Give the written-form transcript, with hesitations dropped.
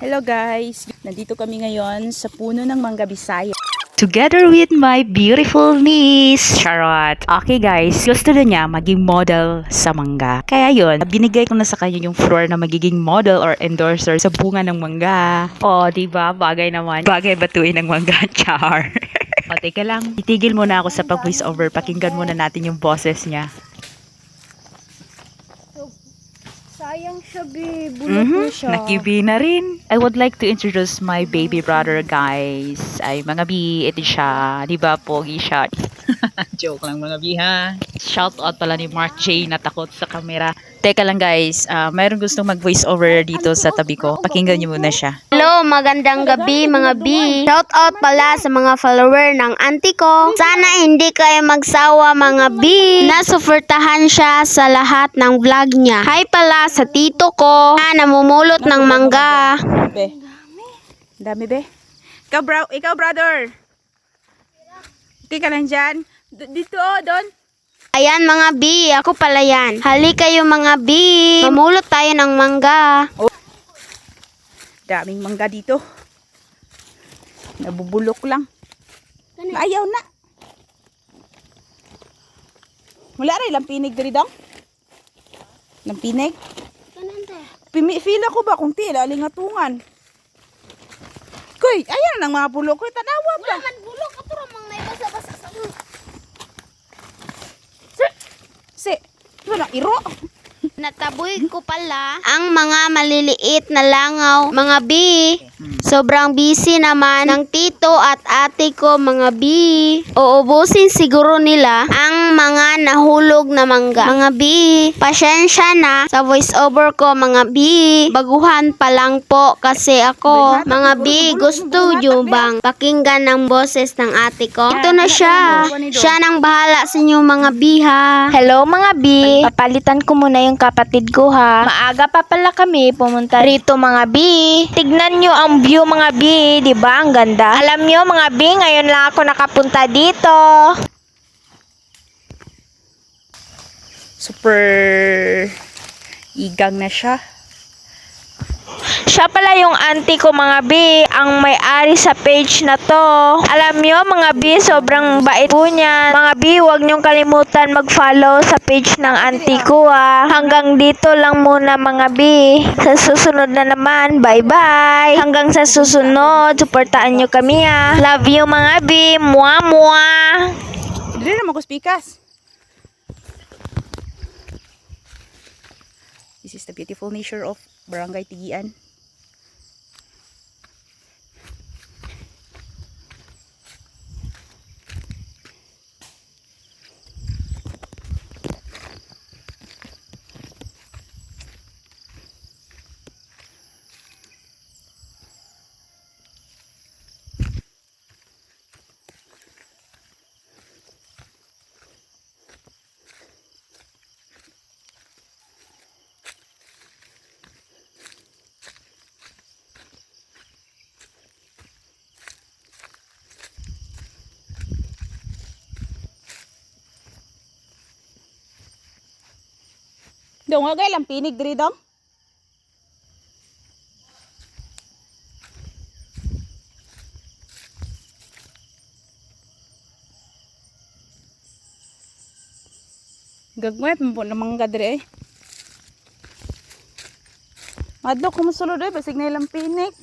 Hello guys! Nandito kami ngayon sa puno ng mangga Bisaya. Together with my beautiful niece, Charot. Okay guys, gusto na niya maging model sa mangga. Kaya yun, binigay ko na sa kanya yung floor na magiging model or endorser sa bunga ng mangga. Oh, diba? Bagay naman. Bagay batuin ng mangga, char. O, teka lang. Itigil muna ako sa pag-voice over. Pakinggan muna natin yung boses niya. Sayang siya, babe. Bulok na siya. Nakibi na rin. I would like to introduce my baby brother, guys. Ay, mga bi, ito siya. Diba, pogi siya. Joke lang, mga bi, ha? Shout out pala ni Mark J na takot sa camera. Teka lang, guys. Mayroong gustong mag-voice over dito sa tabi ko. Pakinggan niyo muna siya. Hello, magandang gabi mga B. Shout out pala sa mga follower ng auntie ko. Sana hindi kayo magsawa mga B. Nasuportahan siya sa lahat ng vlog niya. Hi pala sa tito ko na namumulot ng mangga. Be. Dami, be. Ikaw, brother. Okay ka lang dyan? Dito, doon. Ayan mga B, ako pala yan. Hali kayo mga B. Mamulot tayo ng mangga. Daming mangga dito. Nabubulok lang. Ayaw na. Wala rin, lampinig diri daw. Lampinig? Feel ako ba kung tila, lingatungan. Koy, ayan ang mga bulok ko. Tanawa ba? Wala man bulok, ato ramang naibasa-basa sa mga. Wala, iro. Nataboy ko pala ang mga maliliit na langaw, mga B. Sobrang busy naman ng tito at ate ko, mga B. Uubusin siguro nila ang mga nahulog na mangga. Mga B, pasensya na sa voice over ko, mga B. Baguhan pa lang po kasi ako. Mga B, gusto nyo bang pakinggan ng boses ng ate ko? Ito na siya. Siya nang bahala sa inyo, mga B, ha. Hello, mga B. Papalitan ko muna yung kapatid ko, ha. Maaga pa pala kami pumunta rito, mga B. Tignan nyo ang view, mga B. Diba? Ang ganda. Alam nyo, mga B, ngayon lang ako nakapunta dito. Super igang na siya. Siya pala yung auntie ko, mga B, ang may-ari sa page na to. Alam nyo, mga B, sobrang bait po niya. Mga B, huwag nyong kalimutan mag-follow sa page ng auntie ko, ha. Hanggang dito lang muna, mga B. Sa susunod na naman, bye-bye. Hanggang sa susunod, suportaan nyo kami, ha. Love you, mga B. Mua-mua. Dili naman ko spikas. This is the beautiful nature of Barangay Tigian. Dong, agay lang pinig diri dong. Gagwet mo na mangga diri eh. Madlo kumusulod eh, basig na ilang pinig.